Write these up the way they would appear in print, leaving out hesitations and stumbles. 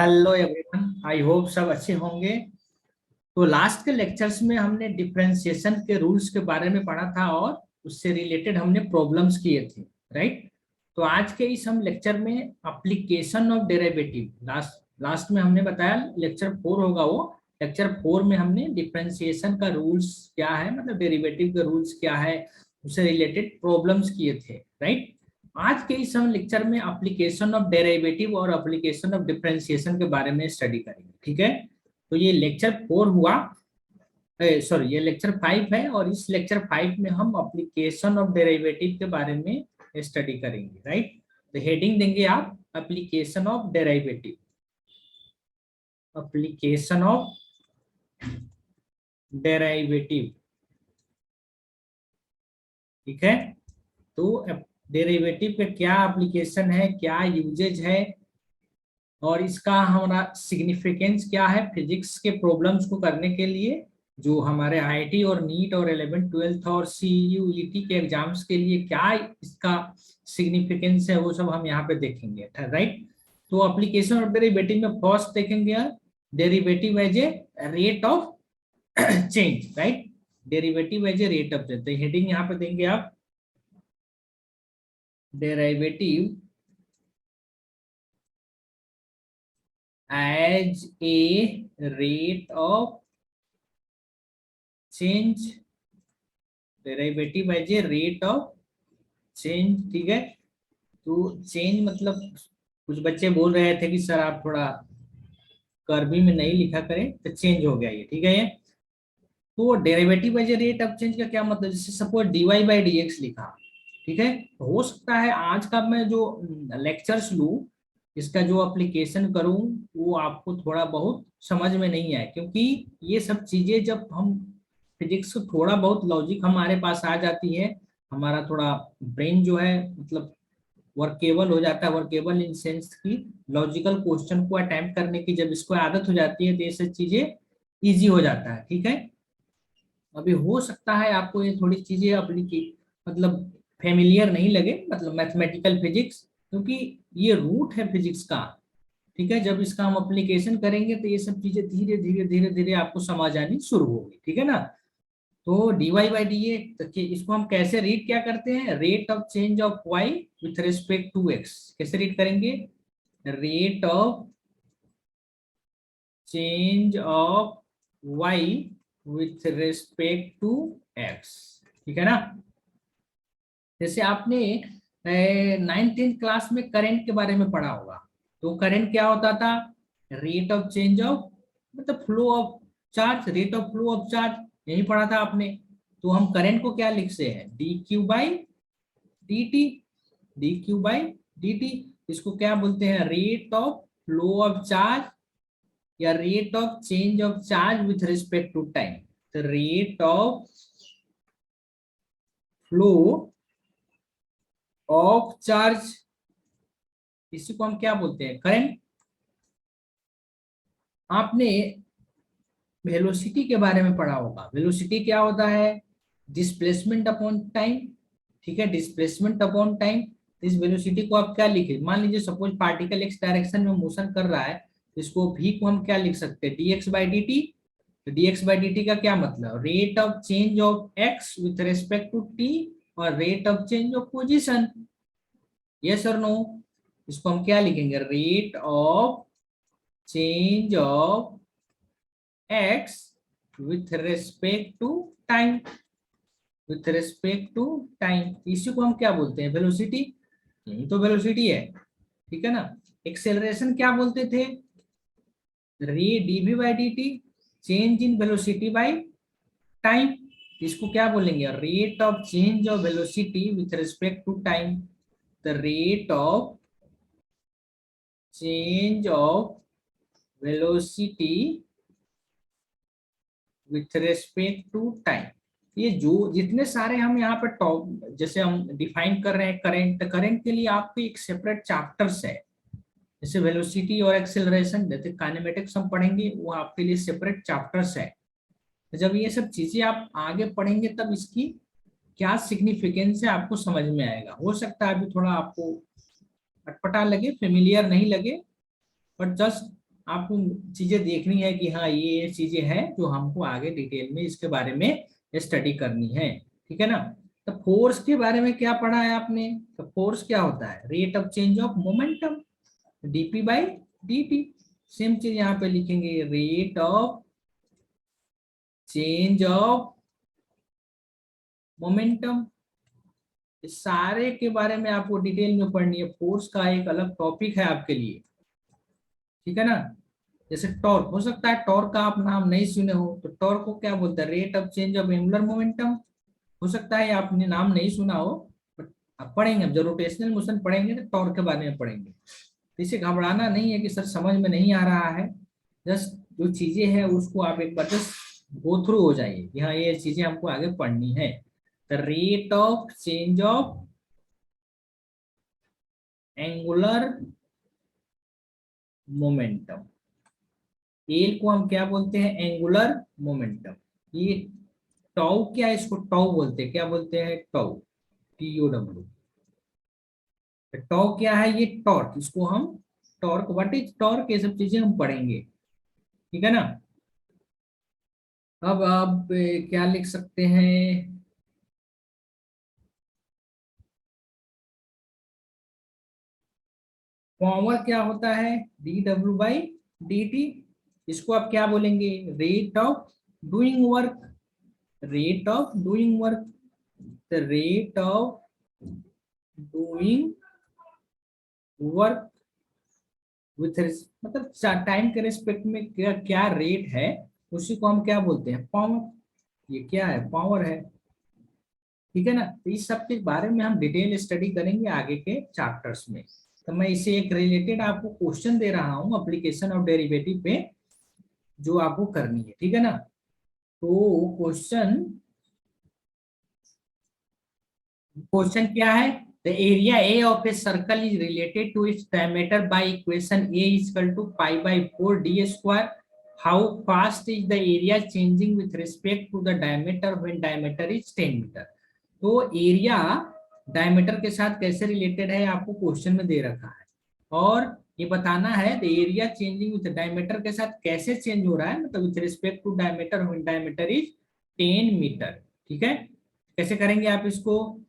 Hello everyone, I hope सब अच्छे होंगे। तो लास्ट के लेक्चर्स में हमने डिफरेंशिएशन के रूल्स के बारे में पढ़ा था और उससे रिलेटेड हमने प्रॉब्लम्स किए थे, राइट। तो आज के इस हम लेक्चर में application of derivative, last last में हमने बताया लेक्चर 4 होगा वो। लेक्चर 4 में हमने डिफरेंशिएशन का रूल्स क्या है, मतलब डेरिवेटिव के रूल्स क्या है, उससे रिलेटेड प्रॉब्लम्स किए थे, राइट। आज के इस हम लेक्चर में एप्लीकेशन ऑफ डेरिवेटिव और एप्लीकेशन ऑफ डिफरेंशिएशन के बारे में स्टडी करेंगे, ठीक है। तो ये लेक्चर 4 हुआ, सॉरी ये लेक्चर 5 है, और इस लेक्चर 5 में हम एप्लीकेशन ऑफ डेरिवेटिव के बारे में स्टडी करेंगे, राइट। तो हेडिंग देंगे आप application of derivative, application of derivative, ठीक है। तो डेरिवेटिव का क्या एप्लीकेशन है, क्या यूजेज है, और इसका हमारा सिग्निफिकेंस क्या है फिजिक्स के प्रॉब्लम्स को करने के लिए, जो हमारे आईआईटी और नीट और 11th 12th और सीयूईटी के एग्जाम्स के लिए क्या इसका सिग्निफिकेंस है, वो सब हम यहाँ पे देखेंगे, राइट। तो एप्लीकेशन ऑफ डेरिवेटिव में फर्स्ट देखेंगे derivative as a rate of change, right. Derivative as a rate of change, तो हेडिंग यहाँ पे देंगे आप derivative as a rate of change, derivative as a rate of change, ठीक है। तो चेंज मतलब कुछ बच्चे बोल रहे थे कि सर आप थोड़ा कर्वी में नहीं लिखा करें, तो चेंज हो गया ये, ठीक है। ये तो derivative as a rate of change का क्या मतलब, जैसे suppose dy by d x लिखा, ठीक है। हो सकता है आज का मैं जो लेक्चर्स लूँ, इसका जो एप्लीकेशन करूं, वो आपको थोड़ा बहुत समझ में नहीं आए, क्योंकि ये सब चीजें जब हम फिजिक्स को थोड़ा बहुत लॉजिक हमारे पास आ जाती है, हमारा थोड़ा ब्रेन जो है मतलब वर्केबल हो जाता है, वर्केबल इन सेंस की लॉजिकल क्वेश्चन को अटेम्प्ट करने की जब इसको आदत हो जाती है, तो ये सब चीजें इजी हो जाता है, ठीक है। अभी हो सकता है आपको ये थोड़ी चीजें अपनी की मतलब फेमिलियर नहीं लगे, मतलब मैथमेटिकल फिजिक्स, क्योंकि ये रूट है फिजिक्स का, ठीक है। जब इसका हम अप्लीकेशन करेंगे तो ये सब चीजें धीरे धीरे धीरे धीरे आपको समझ आनी शुरू होगी, ठीक है ना। तो dy बाई डी इसको हम कैसे रीड क्या करते हैं, rate of change of y with respect to x, कैसे रीड करेंगे, rate of change of y with respect to x, ठीक है ना। जैसे आपने 9th क्लास में करंट के बारे में पढ़ा होगा, तो करंट क्या होता था, रेट ऑफ चेंज ऑफ मतलब flow of charge, rate of flow of charge, यही पढ़ा था आपने। तो हम करंट को क्या लिख से हैं, d q by d t, d q by d t. इसको क्या बोलते हैं, rate of flow of charge या rate of change of charge with respect to time. तो rate of flow of charge, इसी को हम क्या बोलते हैं, करंट। आपने वेलोसिटी के बारे में पढ़ा होगा, वेलोसिटी क्या होता है, डिस्प्लेसमेंट अपॉन टाइम, ठीक है, डिस्प्लेसमेंट अपॉन टाइम। इस वेलोसिटी को आप क्या लिखे, मान लीजिए सपोज पार्टिकल एक्स डायरेक्शन में मोशन कर रहा है, तो इसको v को हम क्या लिख सकते हैं, dx बाई डी टी। तो dx बाई डी टी का क्या मतलब, rate of change of x with respect to t और rate of change of position, yes और नो। इसको हम क्या लिखेंगे, rate of change of x with respect to time, with respect to time, इसी को हम क्या बोलते हैं, वेलोसिटी। यही तो वेलोसिटी है, ठीक है ना। एक्सेलरेशन क्या बोलते थे, रे d v by d t, change in velocity by time. इसको क्या बोलेंगे, rate of change of velocity with respect to time, the rate of change of velocity with respect to time. ये जो जितने सारे हम यहाँ पर टॉप जैसे हम डिफाइन कर रहे हैं, करंट, करंट के लिए आपको एक सेपरेट चैप्टर्स है, जैसे वेलोसिटी और एक्सेलरेशन, जैसे काइनेमेटिक्स हम पढ़ेंगे, वो आपके लिए सेपरेट चैप्टर्स है। तो जब ये सब चीजें आप आगे पढ़ेंगे तब इसकी क्या सिग्निफिकेंस है आपको समझ में आएगा। हो सकता है अभी थोड़ा आपको अटपटा लगे, फेमिलियर नहीं लगे, बट जस्ट आपको चीजें देखनी है कि हाँ ये चीजें हैं जो हमको आगे डिटेल में इसके बारे में स्टडी करनी है, ठीक है ना। तो फोर्स के बारे में क्या पढ़ा है आपने? तो फोर्स क्या होता है? Rate of change of momentum, DP by dt। Same चीज यहाँ पे लिखेंगे, rate of change of momentum. इस सारे के बारे में आपको डिटेल में पढ़नी है, फोर्स का एक अलग टॉपिक है आपके लिए, ठीक है ना। जैसे टॉर्क हो सकता है, टॉर्क का आप नाम नहीं सुने हो, तो टॉर्क को क्या बोलते हैं? Rate of change of angular momentum. हो सकता है आपने नाम नहीं सुना हो, बट आप पढ़ेंगे, जब रोटेशनल मोशन पढ़ेंगे तो टॉर्क के बारे में पढ़ेंगे। तो इसे घबराना नहीं है कि सर समझ में नहीं आ रहा है, जस्ट जो चीजें हैं उसको आप एक बार जस्ट गो थ्रू हो जाइए कि हाँ ये चीजें हमको आगे पढ़नी है। The rate of change of angular momentum, L को हम क्या बोलते हैं? Angular momentum. ये टाउ क्या है? इसको टाउ बोलते हैं, क्या बोलते हैं? Tau, TOW। टाउ क्या है? ये टॉर्क, इसको हम टॉर्क, व्हाट इज टॉर्क, ये सब चीजें हम पढ़ेंगे, ठीक है ना। अब आप क्या लिख सकते हैं? पावर क्या होता है? dW/dt। इसको आप क्या बोलेंगे? Rate of doing work, rate of doing work. The rate of doing work with, मतलब टाइम के रिस्पेक्ट में क्या क्या रेट है, उसी को हम क्या बोलते हैं? पावर। ये क्या है? पावर है, ठीक है ना। तो इस सब के बारे में हम डिटेल स्टडी करेंगे आगे के चैप्टर्स में। तो मैं इसे एक रिलेटेड आपको क्वेश्चन दे रहा हूँ एप्लीकेशन ऑफ डेरिवेटिव पे, जो आपको करनी है, ठीक है ना। तो क्वेश्चन क्वेश्चन क्या है? The area a of a circle is related to its diameter by equation a equal to pi by 4 d square. How fast is the area changing with respect to the diameter when diameter is 10 metre. तो area diameter के साथ कैसे related है आपको question में दे रखा है, और ये बताना है the area changing with diameter के साथ कैसे चेंज हो रहा है, मतलब with respect to diameter when diameter is 10 metre, ठीक है। कैसे करेंगे आप इसको?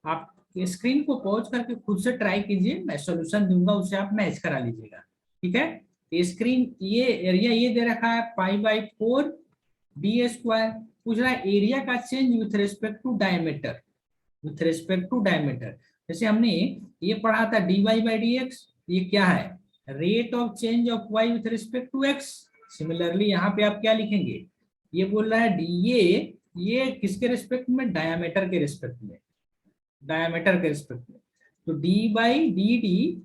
आप स्क्रीन को पॉज करके खुद से ट्राई कीजिए, मैं सॉल्यूशन दूंगा, उसे आप मैच करा लीजिएगा, ठीक है। ये स्क्रीन, ये एरिया ये दे रखा है पाई बाई 4 डी स्क्वायर। पूछ रहा है एरिया का change with respect to diameter, with respect to diameter. जैसे हमने ये पढ़ा था dy/dx, ये क्या है? Rate of change of y with respect to x। Similarly यहाँ पे आप क्या लिखेंगे? ये बोल रहा है dA, ये किसके रिस्पेक्ट में? डायमीटर के रिस्पेक्ट में, डायमीटर के रिस्पेक्ट में। तो d/dd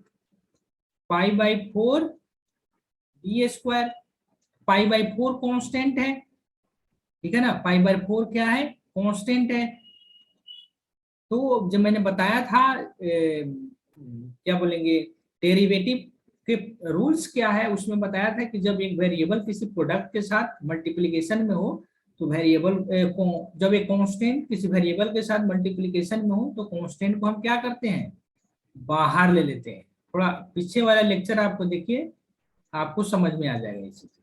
pi by 4 d square. Pi by 4 constant है, ठीक है ना। पाई बाई 4 क्या है? कॉन्स्टेंट है। तो जब मैंने बताया था क्या बोलेंगे, डेरिवेटिव के रूल्स क्या है, उसमें बताया था कि जब एक वेरिएबल किसी प्रोडक्ट के साथ मल्टीप्लिकेशन में हो, तो वेरिएबल जब एक कांस्टेंट किसी वेरिएबल के साथ मल्टीप्लिकेशन में हो, तो कांस्टेंट को हम क्या करते हैं? बाहर ले लेते हैं। थोड़ा पीछे वाला लेक्चर आपको देखिए, आपको समझ में आ जाएगा इसी से।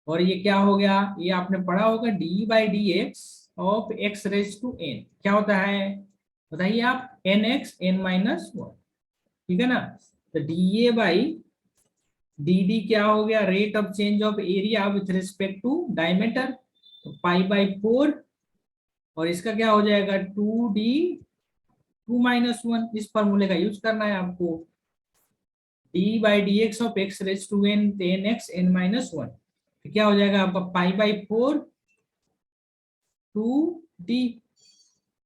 और ये क्या हो गया? ये आपने पढ़ा होगा d/dx of x raise to n, क्या होता है बताइए आप? nx n-1, ठीक है ना। तो da/dd क्या हो गया? Rate of change of area with respect to diameter, तो पाई बाई 4, और इसका क्या हो जाएगा? 2d2-1। इस फॉर्मूले का यूज करना है आपको। d/dx of x raise to n 10x n-1, तो क्या हो जाएगा आपका? Pi by 4 2d।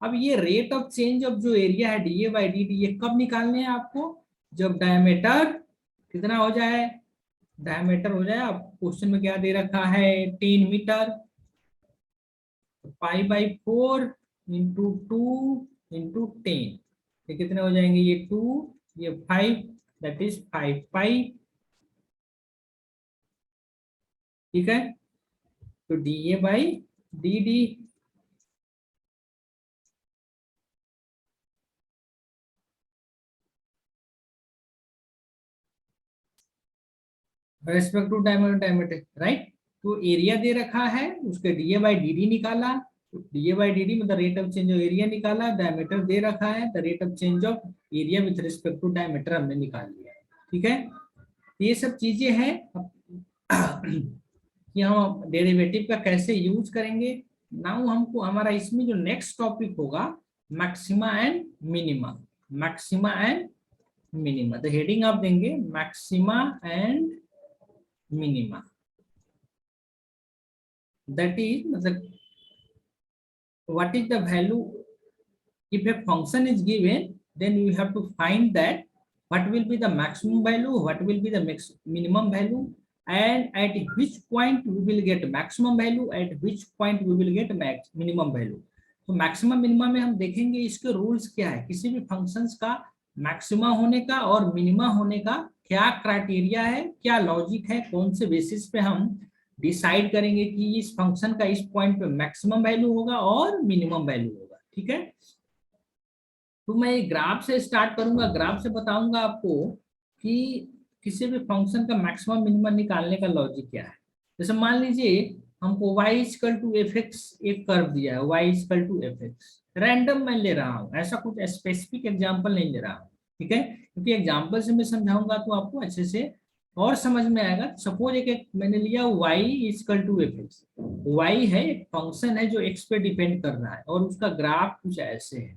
अब ये रेट ऑफ चेंज ऑफ जो एरिया है da/dt, ये कब निकालने हैं आपको? जब डायमीटर कितना हो जाए? डायमीटर हो जाए, आप क्वेश्चन में क्या दे रखा है? 10 मीटर। पाई बाई 4 इंटू 2 इंटू 10, ये कितने हो जाएंगे? ये 2, ये 5, दैट इज 5 पाई, ठीक है। तो da/dd respect to diameter, right. तो एरिया दे रखा है, उसके डीए बाई डी डी निकाला, डीए बाई डी डी मतलब rate of change of area निकाला, डायमीटर दे रखा है, the rate of change of area with respect to diameter हमने निकाल लिया है। ठीक है, ये सब चीजें हैं कि हम डेरिवेटिव का कैसे यूज करेंगे। नाउ हमको हमारा इसमें जो नेक्स्ट टॉपिक होगा maxima and minima, maxima and minima, तो हेडिंग आप देंगे maxima and minima, that is मतलब what is the value if a function is given, then you have to find that what will be the maximum value, what will be the minimum value, and at which point we will get maximum value, at which point we will get minimum value। तो maximum minimum में हम देखेंगे इसके rules क्या है, किसी भी functions का मैक्सिमा होने का और मिनिमा होने का क्या क्राइटेरिया है, क्या लॉजिक है, कौन से बेसिस पे हम डिसाइड करेंगे कि इस फंक्शन का इस पॉइंट पे मैक्सिमम वैल्यू होगा और मिनिमम वैल्यू होगा। ठीक है, तो मैं ग्राफ से स्टार्ट करूंगा, ग्राफ से बताऊंगा आपको कि किसी भी फंक्शन का मैक्सिमम मिनिमम निकालने का लॉजिक क्या है। जैसे मान लीजिए हमको y equal to f x एक कर्व दिया है, y equal to f x, random मैं ले रहा हूँ, ऐसा कुछ स्पेसिफिक एग्जांपल नहीं ले रहा हूँ। ठीक है, क्योंकि एग्जांपल से मैं समझाऊंगा तो आपको अच्छे से और समझ में आएगा। सपोज एक मैंने लिया y equal to f x, y है एक फंक्शन है जो x पे डिपेंड कर रहा है और उसका ग्राफ कुछ ऐसे है।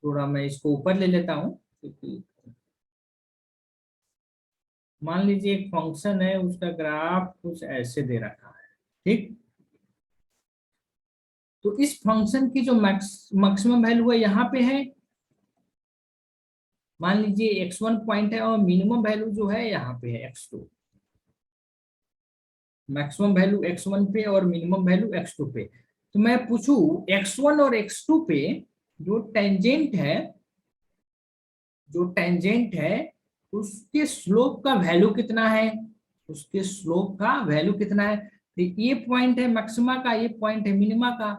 थोड़ा मैं इसको ऊपर ले लेता हूँ, क्योंकि मान लीजिए एक फंक्शन है, उसका ग्राफ कुछ ऐसे दे रखा है। ठीक, तो इस फंक्शन की जो मैक्सिमम वैल्यू है यहाँ पे है, मान लीजिए x1 पॉइंट है और मिनिमम वैल्यू जो है यहाँ पे है x2, मैक्सिमम वैल्यू x1 पे और मिनिमम वैल्यू x2 पे। तो मैं पूछूं x1 और x2 पे जो टेंजेंट है, जो टेंजेंट है उसके स्लोप का वैल्यू कितना है, उसके स्लोप का वैल्यू कितना है। तो ये पॉइंट है मैक्सिमा का, ये पॉइंट है मिनिमा का।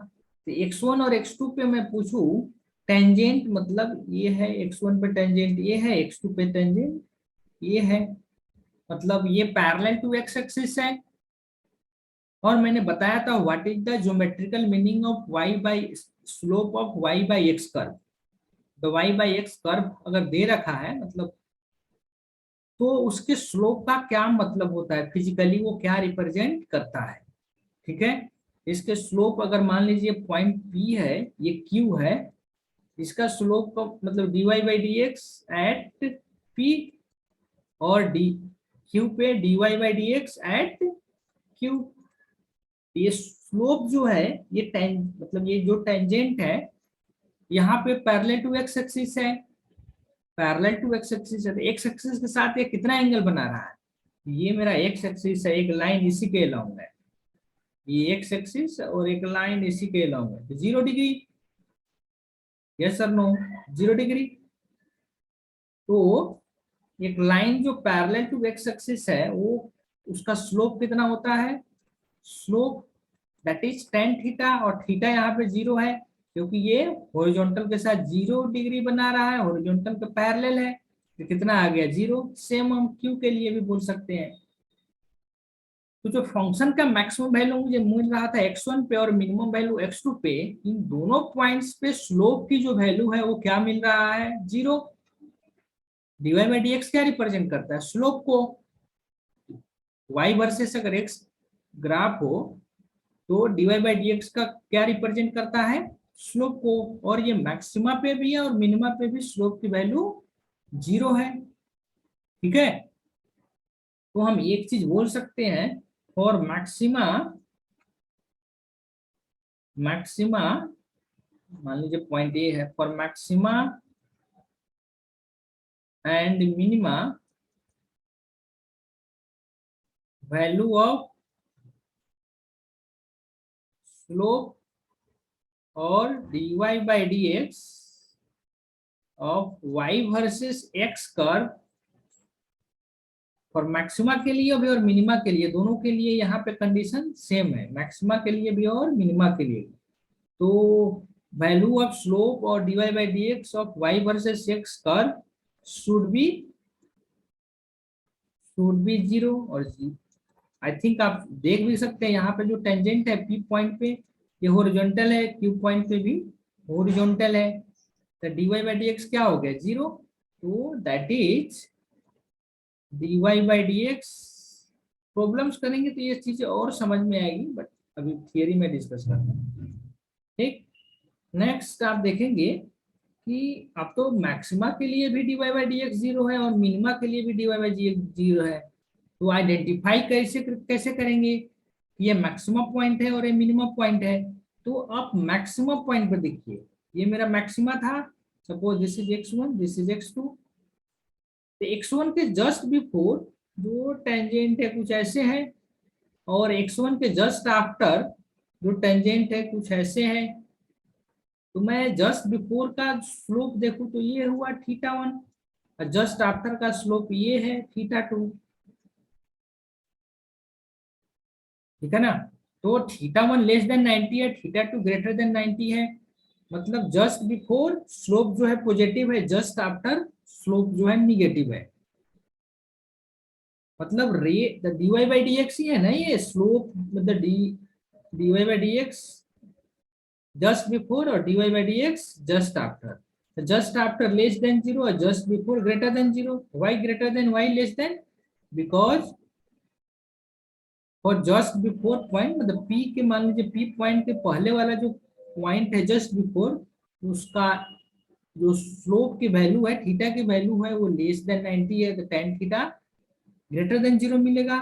तो x1 और x2 पे मैं पूछूं टेंजेंट, मतलब ये है x1 पे टेंजेंट, ये है x2 पे टेंजेंट, ये है, मतलब ये पैरेलल टू x एक्सिस है। और मैंने बताया था what is the geometrical meaning of y by slope of y by x curve. तो y बाई x कर्व अगर दे रखा है मतलब, तो उसके स्लोप का क्या मतलब होता है, फिजिकली वो क्या रिप्रेजेंट करता है। ठीक है, इसके स्लोप अगर मान लीजिए पॉइंट P है, ये Q है, इसका स्लोप का मतलब dy by d x at P और डी Q पे dy by d x at Q। ये स्लोप जो है ये मतलब ये जो टेंजेंट है यहाँ पे पैरेलल टू एक्स एक्सिस है, पैरेलल टू एक्स एक्सिस है, तो एक्स एक्सिस के साथ ये कितना एंगल बना रहा है, ये मेरा एक्स एक्सिस है, एक लाइन इसी के अलोंग है, ये एक्स एक्सिस और एक लाइन इसी के अलोंग है, तो 0 degree, yes sir no, 0 degree. तो एक लाइन जो पैरेलल टू एक्स एक्सिस है वो उसका स्लोप कितना होता है, slope that is tan theta, और थीटा यहाँ पे 0 है क्योंकि ये हॉरिजॉन्टल के साथ 0 डिग्री बना रहा है, हॉरिजॉन्टल के पैरेलल है, तो कितना आ गया 0। सेम हम क्यू के लिए भी बोल सकते हैं। तो जो फंक्शन का मैक्सिमम वैल्यू मुझे मिल रहा था x1 पे और मिनिमम वैल्यू x2 पे, इन दोनों पॉइंट्स पे स्लोप की जो वैल्यू है वो क्या मिल रहा है, 0। डीवाई बाई डी एक्स क्या रिप्रेजेंट करता है, स्लोप को। y वर्सेस अगर x ग्राफ हो तो डीवाई बाई डी एक्स का क्या रिप्रेजेंट करता है, स्लोप को। और ये मैक्सिमा पे भी है और मिनिमा पे भी स्लोप की वैल्यू 0 है। ठीक है, तो हम एक चीज बोल सकते हैं, फॉर मैक्सिमा, मैक्सिमा मान लीजिए पॉइंट ए है, for maxima and minima value of slope और dy by d x of y versus x curve, और मैक्सिमा के लिए भी और मिनिमा के लिए, दोनों के लिए यहाँ पे कंडीशन सेम है, मैक्सिमा के लिए भी और मिनिमा के लिए। तो वैल्यू ऑफ स्लोप और dy by d x of y versus x curve should be should be zero. और आई थिंक आप देख भी सकते हैं यहाँ पे जो टेंजेंट है पी पॉइंट पे ये हॉरिजॉन्टल है, क्यू पॉइंट पे भी हॉरिजॉन्टल है, तो dy बाई डी एक्स क्या हो गया, जीरो। तो that is dy by d x. Problems करेंगे तो ये चीजें और समझ में आएगी, बट अभी थियरी में डिस्कस करते हैं। ठीक, नेक्स्ट आप देखेंगे कि अब तो मैक्सिमा के लिए भी dy by d x zero है और मिनिमा के लिए भी dy by d x zero है। तो आइडेंटिफाई कैसे कैसे करेंगे, ये मैक्सिमम पॉइंट है और ये मिनिमम पॉइंट है। तो आप मैक्सिमम पॉइंट पर देखिए, ये मेरा मैक्सिमा था, suppose this is x1, this is x2। तो x1 के जस्ट बिफोर जो टेंजेंट है कुछ ऐसे है, और x1 के जस्ट आफ्टर जो टेंजेंट है कुछ ऐसे है। तो मैं जस्ट बिफोर का स्लोप देखूं तो ये हुआ थीटा 1, और जस्ट आफ्टर का स्लोप ये है थीटा 2। ठीक है ना। तो थीटा 1 लेस देन 90 है, थीटा 2 ग्रेटर देन 90 है। मतलब जस्ट बिफोर स्लोप जो है पॉजिटिव है, जस्ट आफ्टर स्लोप जो है निगेटिव है। मतलब रे dy बाई डी एक्स ही है ना ये स्लोप, मतलब dy by d x just before और dy by d x just after. Just after less than zero और just before greater than zero. Y greater than y less than, because और just before point, मतलब p के मान लीजिए P point के पहले वाला जो पॉइंट है जस्ट बिफोर, उसका जो स्लोप की वैल्यू है थीटा की वैल्यू है वो लेस देन 90 है, तो tan theta greater than zero मिलेगा।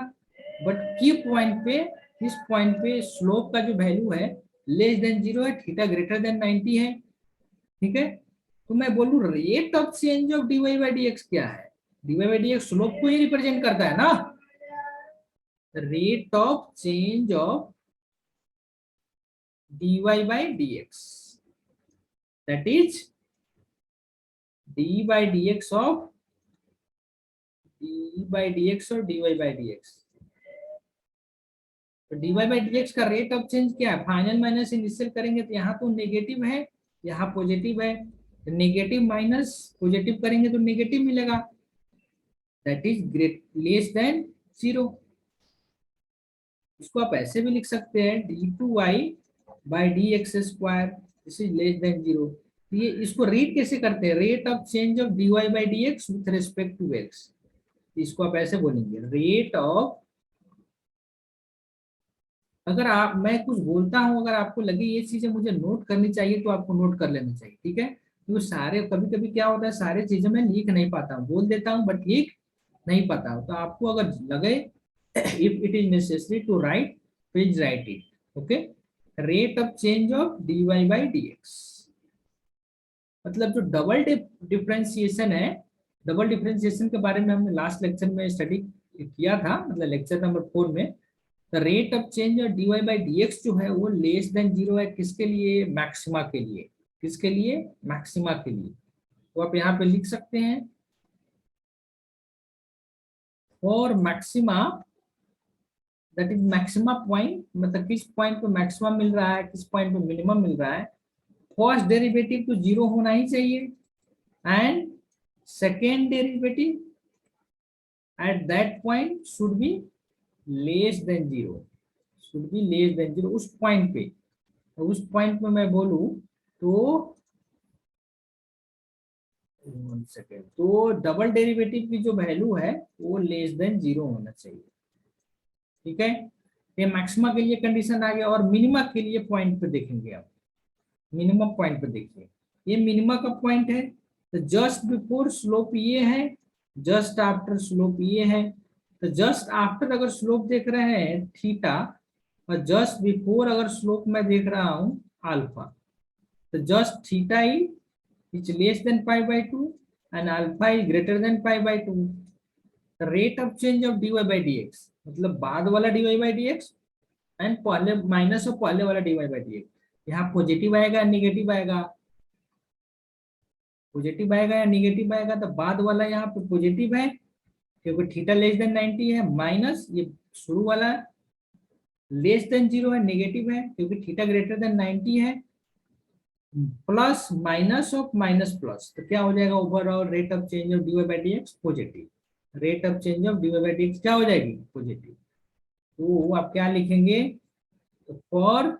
बट की पॉइंट पे, इस पॉइंट पे स्लोप का जो वैल्यू है लेस देन जीरो है, थीटा ग्रेटर देन 90 है। ठीक है। तो मैं बोलूं rate of change of dy by d x क्या है, dy by d x slope को ही रिप्रेजेंट करता है ना। Rate of change of dy by dx, that is d by dx of d by dx और dy by dx। तो dy by dx का rate of change क्या है, final minus initial करेंगे तो यहाँ तो नेगेटिव है, यहाँ पॉजिटिव है। तो नेगेटिव माइनस पॉजिटिव करेंगे तो नेगेटिव मिलेगा, that is great less than zero. इसको आप ऐसे भी लिख सकते हैं d2y by d x square, this is less than zero. ये इसको रीड कैसे करते हैं, rate of change of dy by d x with respect to x। इसको आप ऐसे बोलेंगे रेट ऑफ, अगर आप मैं कुछ बोलता हूं अगर आपको लगे ये चीजें मुझे नोट करनी चाहिए तो आपको नोट कर लेना चाहिए। ठीक है, क्योंकि सारे कभी कभी क्या होता है सारे चीजें मैं लिख नहीं पाता हूँ, बोल देता हूँ बट लिख नहीं पाता हूँ। तो आपको अगर लगे if it is necessary to write, please write it. Okay, rate of change of dy by d x, मतलब जो डबल डिफरेंशिएशन है, डबल डिफरेंशिएशन के बारे में हमने लास्ट लेक्चर में स्टडी किया था, मतलब लेक्चर नंबर 4 में। The rate of change of dy by d x जो है वो लेस देन जीरो है, किसके लिए, मैक्सिमा के लिए। किसके लिए, मैक्सिमा के लिए। तो आप यहाँ पे लिख सकते हैं और maxima that is maxima point, मतलब किस पॉइंट पे मैक्सिमम मिल रहा है, किस पॉइंट पे मिनिमम मिल रहा है। फर्स्ट डेरिवेटिव तो जीरो होना ही चाहिए, and second derivative at that point should be less than zero, should be less than zero उस पॉइंट पे। तो उस पॉइंट पे मैं बोलूं तो सेकेंड, तो डबल डेरिवेटिव की जो वैल्यू है वो लेस देन जीरो होना चाहिए। ठीक है, ये मैक्सिमा के लिए कंडीशन आ गया। और मिनिमा के लिए पॉइंट पे देखेंगे आप, मिनिमम पॉइंट पे देखिए, ये मिनिमा का पॉइंट है। तो जस्ट बिफोर स्लोप ये है, जस्ट आफ्टर स्लोप ये है। तो जस्ट आफ्टर अगर स्लोप देख रहे हैं थीटा, और जस्ट बिफोर अगर स्लोप मैं देख रहा हूं अल्फा, तो just theta is less than pi by two and alpha is greater than pi by two. Rate of change of dy by d x, मतलब बाद वाला dy by d x and पहले minus of पहले वाला dy by d x. यहाँ positive आएगा negative आएगा, positive आएगा या निगेटिव आएगा, तो बाद वाला यहाँ पे पॉजिटिव है क्योंकि थीटा लेस देन 90 है, माइनस ये शुरू वाला लेस देन जीरो है, नेगेटिव है क्योंकि थीटा ग्रेटर देन 90 है, plus minus of minus plus, तो क्या हो जाएगा overall rate of change of dy by d x positive. Rate of change of dy by dx क्या हो जाएगी, पॉजिटिव। तो आप क्या लिखेंगे, for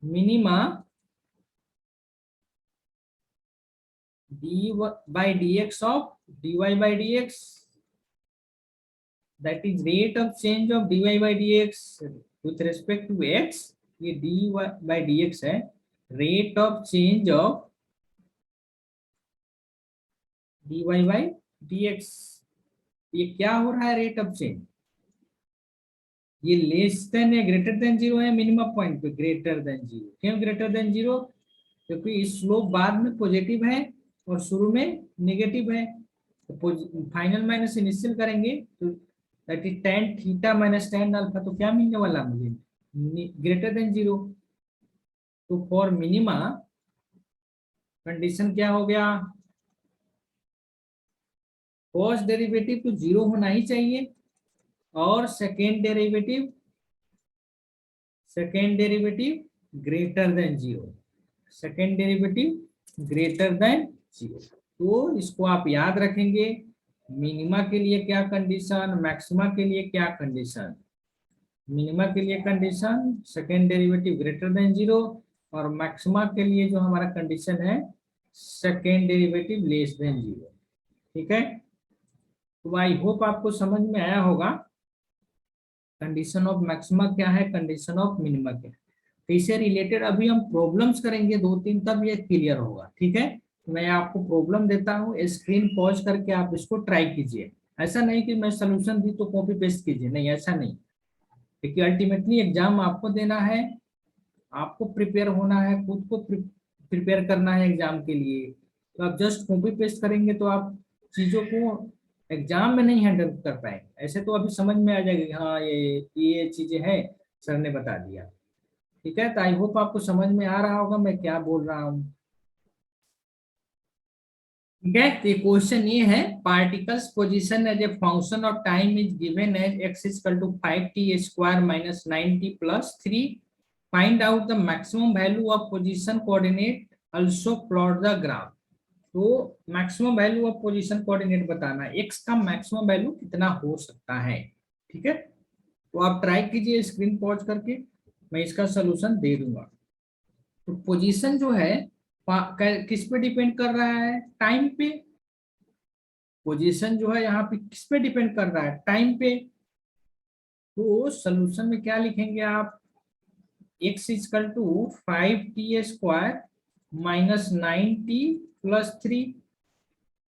minima dy by dx of dy by dx, that is rate of change of dy by dx with respect to x, ये dy by dx है, rate of change of dy by dx, ये क्या हो रहा है rate of change, ये less than या greater than zero है, मिनिमम पॉइंट पे ग्रेटर देन जीरो। क्यों ग्रेटर देन जीरो, क्योंकि स्लोप बाद में पॉजिटिव है और शुरू में नेगेटिव है। तो फाइनल माइनस इनिशियल करेंगे तो that is tan theta minus tan alpha, तो क्या मिलने वाला मुझे, ग्रेटर देन जीरो। तो फॉर मिनिमा कंडीशन क्या हो गया, फर्स्ट डेरिवेटिव तो जीरो होना ही चाहिए और second derivative greater than zero, second derivative greater than zero. तो इसको आप याद रखेंगे, मिनिमा के लिए क्या कंडीशन, मैक्सिमा के लिए क्या कंडीशन, मिनिमा के लिए condition second derivative greater than zero, और मैक्सिमा के लिए जो हमारा कंडीशन है second derivative less than zero. ठीक है, तो आई होप आपको समझ में आया होगा कंडीशन ऑफ मैक्सिमा क्या है, कंडीशन ऑफ मिनिमा क्या है। तो इससे रिलेटेड अभी हम प्रॉब्लम्स करेंगे दो तीन, तब ये क्लियर होगा। ठीक है, तो मैं आपको प्रॉब्लम देता हूँ, स्क्रीन पॉज करके आप इसको ट्राई कीजिए। ऐसा नहीं कि मैं सोल्यूशन दी तो कॉपी पेस्ट कीजिए, नहीं ऐसा नहीं, क्योंकि अल्टीमेटली एग्जाम आपको देना है, आपको प्रिपेयर होना है, खुद को प्रिपेयर करना है एग्जाम के लिए। तो आप जस्ट कॉपी पेस्ट करेंगे तो आप चीजों को एग्जाम में नहीं हैंडल कर पाएंगे। ऐसे तो अभी समझ में आ जाएगी कि हाँ ये चीजें हैं, सर ने बता दिया। ठीक है, तो आई होप आपको समझ में आ रहा होगा मैं क्या बोल रहा हूँ। ठीक है, तो ये क्वेश्चन ये है, particles position as a function of time is given as x equal to 5t square minus 9t plus 3, find out the maximum value of position coordinate, also plot the graph. तो maximum value of position coordinate बताना है, x का maximum value कितना हो सकता है। ठीक है, तो आप ट्राई कीजिए स्क्रीन पॉज करके, मैं इसका सोल्यूशन दे दूंगा। तो पोजीशन जो है किस पे डिपेंड कर रहा है, टाइम पे। पोजीशन जो है यहाँ पे किस पे डिपेंड कर रहा है, टाइम पे। तो सोल्यूशन में क्या लिखेंगे आप, x equal to 5t square minus 9t plus 3,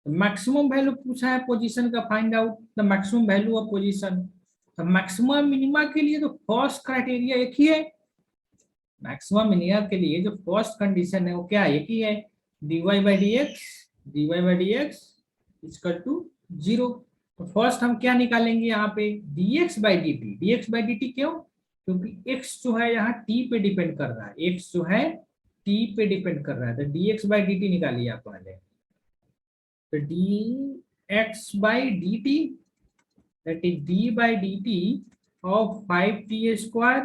maximum value पूछा है पोजीशन का, find out the maximum value of position. तो मैक्सिमम मिनिमा के लिए तो फर्स्ट क्राइटेरिया एक ही है, मैक्सिमम मिनिमा के लिए जो फर्स्ट कंडीशन है वो क्या एक ही है, dy by d x equal to zero. तो फर्स्ट हम क्या निकालेंगे यहाँ पे, dx बाई डी टी। क्यों, क्योंकि x जो है यहाँ t पे डिपेंड कर रहा है, x जो है t पे डिपेंड कर रहा है, तो dx बाई डी टी निकालिए आप पहले। तो dx by d T that is d by d T of 5t square,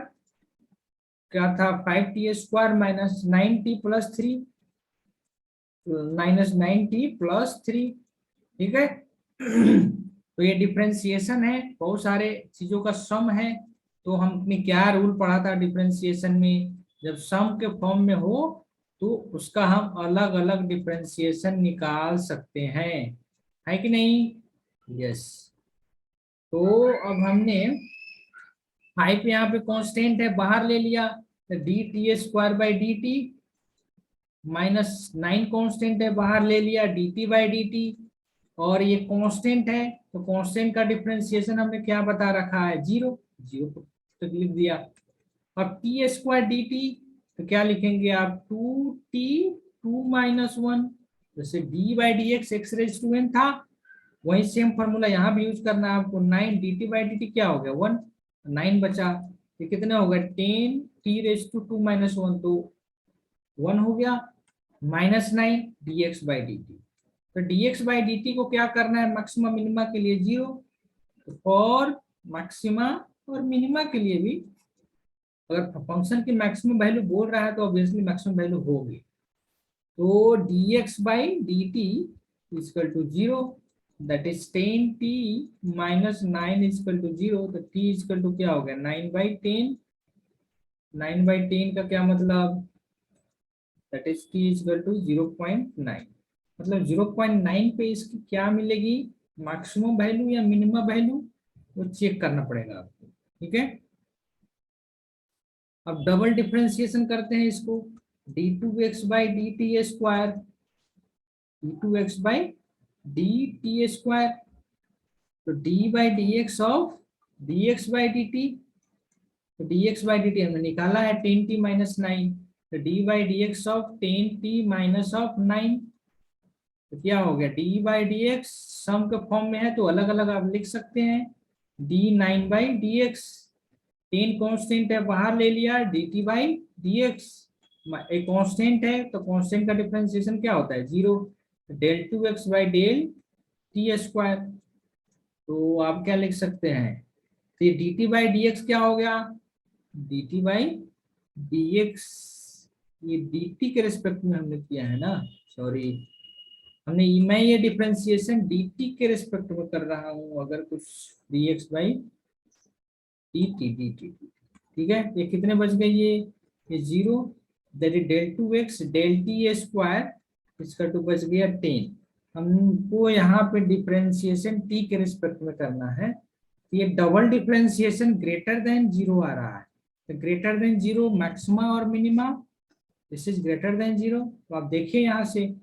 क्या था 5t square minus 9t plus 3, minus 9t plus 3। ठीक है, तो ये डिफरेंशिएशन है, बहुत सारे चीजों का सम है। तो हमने क्या रूल पढ़ा था डिफरेंशिएशन में, जब सम के फॉर्म में हो तो उसका हम अलग अलग डिफरेंशिएशन निकाल सकते हैं, है कि नहीं, यस। तो अब हमने 5 यहाँ पे कांस्टेंट है, बाहर ले लिया, तो D T square by d T, minus 9 constant है, बाहर ले लिया, D T by d T, और ये कांस्टेंट है, तो कांस्टेंट का डिफरेंशिएशन हमने क्या बता रखा है, जीरो, जीरो तो लिख दिया। अब टी स्क्वायर डी टी, तो क्या लिखेंगे आप, 2t 2 माइनस 1, जैसे d by d x x raise to n था, वही सेम फॉर्मूला यहाँ भी यूज करना है आपको। 9 D T by d T क्या हो गया 1, 9 बचा, ये कितना होगा 10 टी रेज टू 2 माइनस 1, तो 1 हो गया, minus 9 D x by d t. तो dx बाई डी टी को क्या करना है, मैक्सिमा मिनिमा के लिए जीरो, और मैक्सिमा और मिनिमा के लिए भी अगर फंक्शन की मैक्सिमम वैल्यू बोल रहा है तो ऑब्वियसली मैक्सिमम वैल्यू होगी। तो dx by d t equal to zero, that is 10t minus 9 equal to 0। तो t इजकल टू क्या हो गया 9/10। 9/10 का क्या मतलब, that is t equal to 0.9। मतलब 0.9 पे इसकी क्या मिलेगी, मैक्सिमम वैल्यू या मिनिमम वैल्यू, वो चेक करना पड़ेगा आपको। ठीक है, अब डबल डिफरेंशिएशन करते हैं इसको, d2x/dt², d2x/dt², तो d/dx तो dx/dt हमने निकाला है 10t माइनस 9, तो d/dx of 10t minus of 9, तो क्या हो गया d/dx सम के फॉर्म में है तो अलग अलग आप लिख सकते हैं, d9/dx, 10 कांस्टेंट है बाहर ले लिया, dt/dx एक कांस्टेंट है तो कांस्टेंट का डिफरेंशिएशन क्या होता है 0, del2x/del t²। तो आप क्या लिख सकते हैं, तो ये dt/dx क्या हो गया, dt/dx, ये dt के रिस्पेक्ट में हमने किया है ना, सॉरी मैं ये डिफरेंशिएशन dt के रिस्पेक्ट में कर रहा हूं, अगर कुछ dx/dt, ठीक है, ये कितने बच गए, ये 0, that is del2x del t², इसका टू बच गया 10। हमको यहाँ पे डिफरेंशिएशन t के रिस्पेक्ट में करना है, ये डबल डिफरेंशिएशन ग्रेटर देन 0 आ रहा है, तो ग्रेटर देन 0 मैक्सिमा और minima, this is greater than 0। तो आप देखिए यहाँ से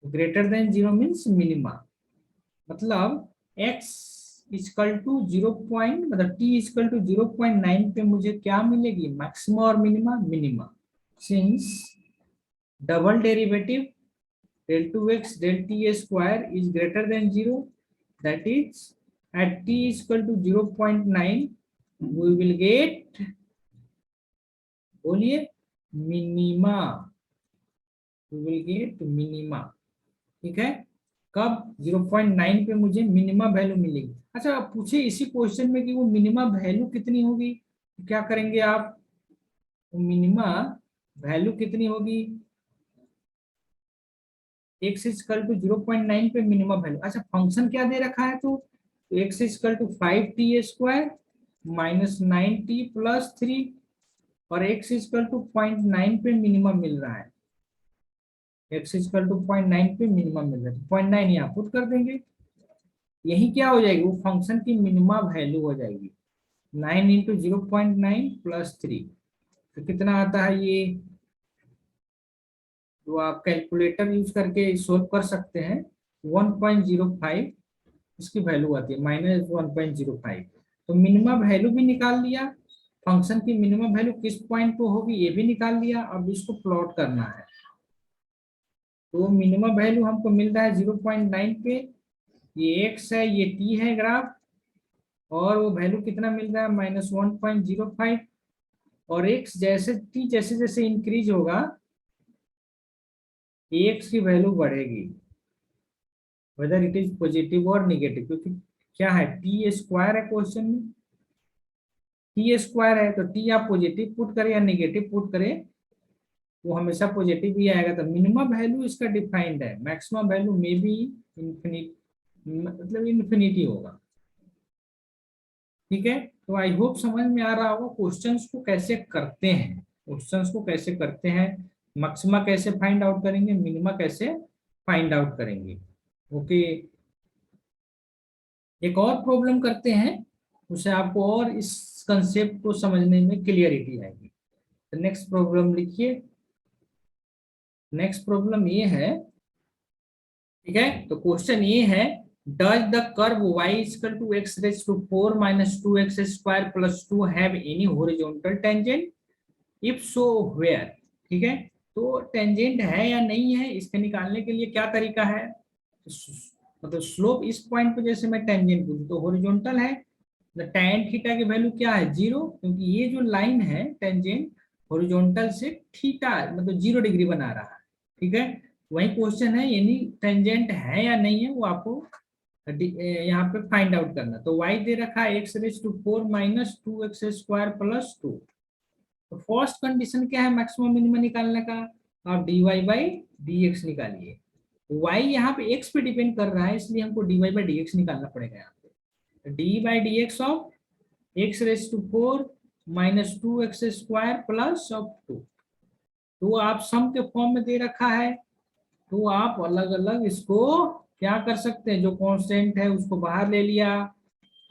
ग्रेटर देन 0 मीन्स मिनिमा, मतलब x इजकल टू 0 पॉइंट, मतलब t इजकल टू 0.9 पे मुझे क्या मिलेगी, मैक्सिमा और minima, minima, since double derivative del2x del t² is greater than 0, that is at t is equal to 0.9 we will get, बोलिए, minima, we will get minima. ठीक है, कब 0.9 पे मुझे मिनिमा वैल्यू मिलेगी। अच्छा आप पूछे इसी क्वेश्चन में कि वो मिनिमा वैल्यू कितनी होगी, तो क्या करेंगे आप, मिनिमा वैल्यू कितनी होगी, एक्स इजकल टू 0.9 पे मिनिमम वैल्यू, अच्छा फंक्शन क्या दे रखा है, तो x equal to 5t² minus 9t plus 3, और एक्स इजकल टू 0.9 पे मिनिमम मिल रहा है, एक्स इजकल टू 0.9 पे मिनिमम मिल रहा है, 0.9 यहाँ पुट कर देंगे, यही क्या हो जाएगी, वो फंक्शन की मिनिमम वैल्यू हो जाएगी, 9 इंटू 0.9 प्लस 3, तो कितना आता है ये, तो आप कैलकुलेटर यूज करके सोल्व कर सकते हैं, 1.05 इसकी वैल्यू आती है, -1.05। तो मिनिमम वैल्यू भी निकाल लिया, फंक्शन की मिनिमम वैल्यू किस पॉइंट पे होगी ये भी निकाल लिया, अब इसको प्लॉट करना है, तो मिनिमम वैल्यू हमको मिल रहा है 0.9 पे, ये x है ये t है ग्राफ, और वो वैल्यू कितना मिल रहा है -1.05, और x जैसे t जैसे जैसे इंक्रीज होगा x की वैल्यू बढ़ेगी, वेदर इट इज पॉजिटिव और निगेटिव, क्योंकि क्या है t² है क्वेश्चन में, t² है तो t आप पॉजिटिव पुट करें या निगेटिव पुट करें वो हमेशा पॉजिटिव ही आएगा, तो मिनिमम वैल्यू इसका डिफाइंड है, मैक्सिमम वैल्यू में भी इंफिनिट, मतलब इन्फिनिटी होगा। ठीक है, तो आई होप समझ में आ रहा होगा क्वेश्चंस को कैसे करते हैं, क्वेश्चंस को कैसे करते हैं, मैक्सिमा कैसे फाइंड आउट करेंगे, मिनिमा कैसे फाइंड आउट करेंगे। ओके, एक और प्रॉब्लम करते हैं, उससे आपको और इस कंसेप्ट को समझने में क्लियरिटी आएगी। तो नेक्स्ट प्रॉब्लम लिखिए, नेक्स्ट प्रॉब्लम ये है, ठीक है, तो क्वेश्चन ये है, does the curve y equal to x raise to 4 minus 2x square plus 2 have any horizontal tangent, if so where. ठीक है, तो टेंजेंट है या नहीं है इसके निकालने के लिए क्या तरीका है, मतलब स्लोप इस पॉइंट पे जैसे मैं टेंजेंट पूछूं तो हॉरिजॉन्टल है, tan थीटा की वैल्यू क्या है 0, क्योंकि ये जो लाइन है टेंजेंट हॉरिजॉन्टल से थीटा मतलब 0 डिग्री बना रहा है। ठीक है, वही क्वेश्चन है, यानी टेंजेंट है या नहीं है वो आपको यहाँ पे फाइंड आउट करना। तो y दे रखा है x raise to 4 minus 2x square plus 2, तो फर्स्ट कंडीशन क्या है मैक्सिमम मिनिमम निकालने का, आप dy बाई dx निकालिए, y यहाँ पे x पे डिपेंड कर रहा है, इसलिए हमको dy बाई डी एक्स निकालना पड़ेगा यहाँ पे। D by d x of x raise to 4 minus 2x square plus of 2। तो आप सम के फॉर्म में दे रखा है, तो आप अलग अलग इसको क्या कर सकते हैं, जो कांस्टेंट है उसको बाहर ले लिया,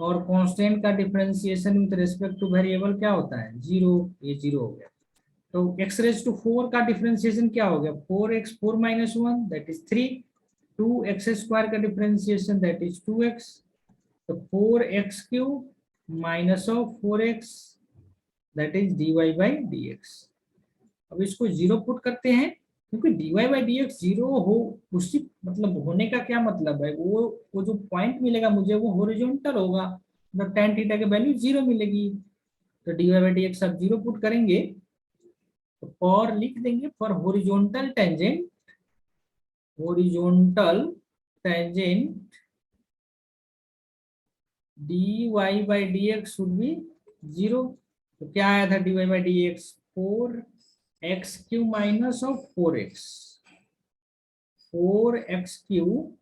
और कांस्टेंट का differentiation with respect two variable क्या होता है, जीरो, ये जीरो हो गया। तो एक्स रेज टू 4 का डिफरेंशिएशन क्या हो गया, 4x 4 minus 1 that is 3, 2x square का डिफरेंशिएशन दैट इज 2x, तो 4x cube minus of 4x that is dy by dx। अब इसको जीरो पुट करते हैं, क्योंकि dy by d x zero हो, उसी मतलब होने का क्या मतलब है, वो जो पॉइंट मिलेगा मुझे वो हॉरिजॉन्टल होगा, मतलब tan थीटा की वैल्यू जीरो मिलेगी। तो dy बाई डी एक्स आप जीरो पुट करेंगे, तो फॉर लिख देंगे for horizontal tangent, horizontal tangent dy by d x should be zero. तो क्या आया था dy by d x, 4x cube minus of 4x, 4x cube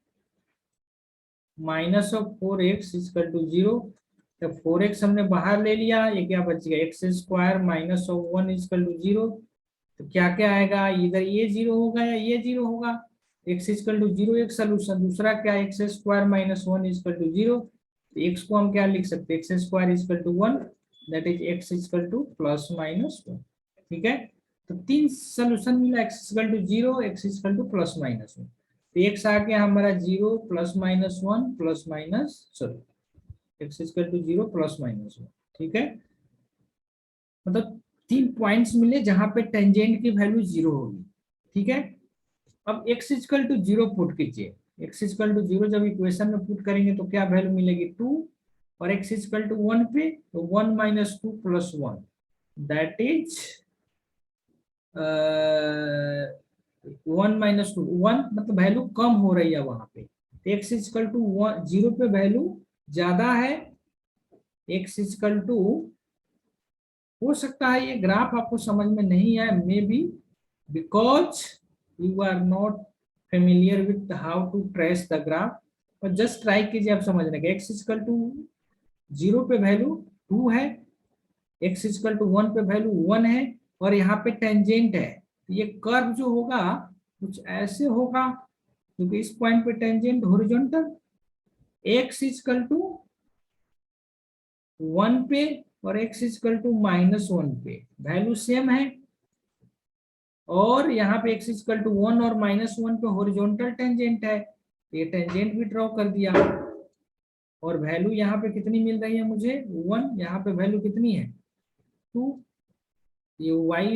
minus of 4x equal to zero. तो 4x हमने बाहर ले लिया, ये क्या बच गया, x square minus of 1 equal to zero. तो क्या क्या आएगा, इधर ये जीरो होगा या ये जीरो होगा, x इक्वल टू जीरो एक सोल्यूशन, दूसरा क्या x square minus 1 equal to zero. X को हम क्या लिख सकते हैं, x square equal to 1 that is x equal to plus minus 1। ठीक है, तो तीन सोल्यूशन मिला, x equal to zero, x equal to plus minus 1। तो एक्स आ गया हमारा zero plus minus 1 plus minus, sorry x equal to zero plus minus 1। ठीक है, मतलब तीन पॉइंट्स मिले जहां पे टेंजेंट की वैल्यू जीरो होगी। ठीक है, अब x equal to zero put कीजिए, x इक्वल टू जीरो जब इक्वेशन में पुट करेंगे तो क्या वैल्यू मिलेगी 2, और x इक्वल टू 1 पे तो 1 minus 2 plus 1 that is 1 minus 2, 1 मतलब वैल्यू कम हो रही है वहां पे, तो x इक्वल टू 0 पे वैल्यू ज्यादा है, x इक्वल टू, हो सकता है ये ग्राफ आपको समझ में नहीं आए, maybe because you are not familiar with how to trace the graph, और जस्ट ट्राई कीजिए आप समझने का। एक्स इक्वल टू जीरो पे वैल्यू 2 है, एक्स इक्वल टू 1 पे वैल्यू 1 है, और यहाँ पे टेंजेंट है, तो ये कर्व जो होगा कुछ ऐसे होगा, क्योंकि इस पॉइंट पे tangent horizontal, x equal to 1 पे और x इक्वल टू माइनस 1 पे वैल्यू सेम है, और यहाँ पे x इक्वल टू 1 और माइनस 1 पे हॉरिजॉन्टल टेंजेंट है, ये टेंजेंट भी ड्रॉ कर दिया, और वैल्यू यहाँ पे कितनी मिल रही है मुझे 1, यहाँ पे वैल्यू कितनी है 2, ये y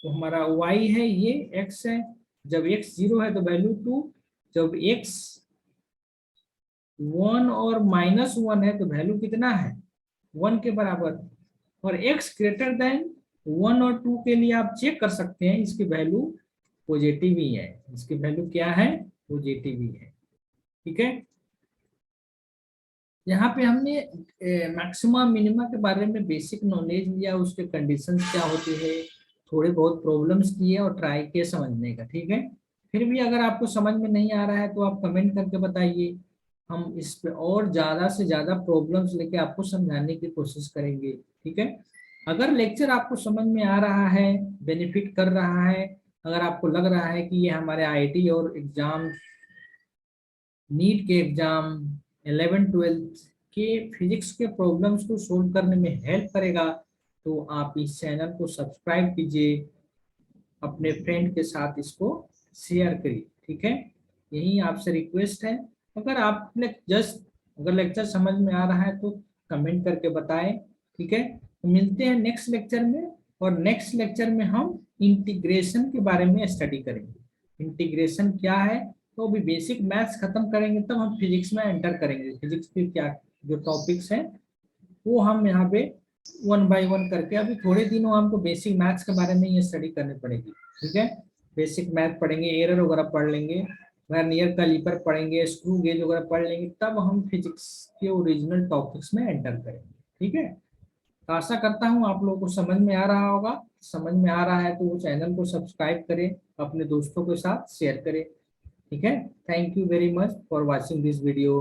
हमारा y है, ये x है, जब x 0 है तो वैल्यू 2, जब x 1 और माइनस 1 है तो वैल्यू कितना है 1 के बराबर, और x ग्रेटर देन 1 और 2 के लिए आप चेक कर सकते हैं, इसकी वैल्यू पॉजिटिव ही है, इसकी वैल्यू क्या है, पॉजिटिव ही है। ठीक है, यहाँ पे हमने मैक्सिमा मिनिमा के बारे में बेसिक नॉलेज लिया, उसके कंडीशंस क्या होती है, थोड़े बहुत प्रॉब्लम्स किए और ट्राई किए समझने का। ठीक है, फिर भी अगर आपको समझ में नहीं आ रहा है तो आप कमेंट करके बताइए, हम इस पे और ज़्यादा से ज़्यादा प्रॉब्लम्स लेके आपको समझाने की कोशिश करेंगे। ठीक है, अगर लेक्चर आपको समझ में आ रहा है, बेनिफिट कर रहा है, अगर आपको लग रहा है कि ये हमारे आईटी और एग्जाम, नीट के एग्जाम, 11-12 के फिजिक्स के प्रॉब्लम्स को सोल्व करने में हेल्प करेगा, तो आप इस चैनल को सब्सक्राइब कीजिए, अपने फ्रेंड के साथ इसको शेयर करिए। ठीक है, यही आपसे रिक्वेस्ट है। अगर आप जस्ट अगर लेक्चर समझ में आ रहा है तो कमेंट करके बताएं। ठीक है, तो मिलते हैं नेक्स्ट लेक्चर में, और नेक्स्ट लेक्चर में हम इंटीग्रेशन के बारे में स्टडी करेंगे। इंटीग्रेशन क्या है, तो अभी बेसिक मैथ्स खत्म करेंगे तब हम फिजिक्स में एंटर करेंगे, फिजिक्स के क्या जो टॉपिक्स हैं वो हम यहाँ पे 1 बाय 1 करके, अभी थोड़े दिनों हमको बेसिक मैथ्स के बारे में ये स्टडी करनी पड़ेगी। ठीक है, बेसिक मैथ पढ़ेंगे, एरर वगैरह पढ़ लेंगे, वर्नियर कैलिपर पढ़ेंगे, स्क्रू गेज वगैरह पढ़ लेंगे, तब हम फिजिक्स के ओरिजिनल टॉपिक्स में एंटर करेंगे। ठीक है, तो आशा करता हूँ आप लोगों को समझ में आ रहा होगा, समझ में आ रहा है तो वो चैनल को सब्सक्राइब करें, अपने दोस्तों के साथ शेयर करें। ठीक है। Thank you very much for watching this video.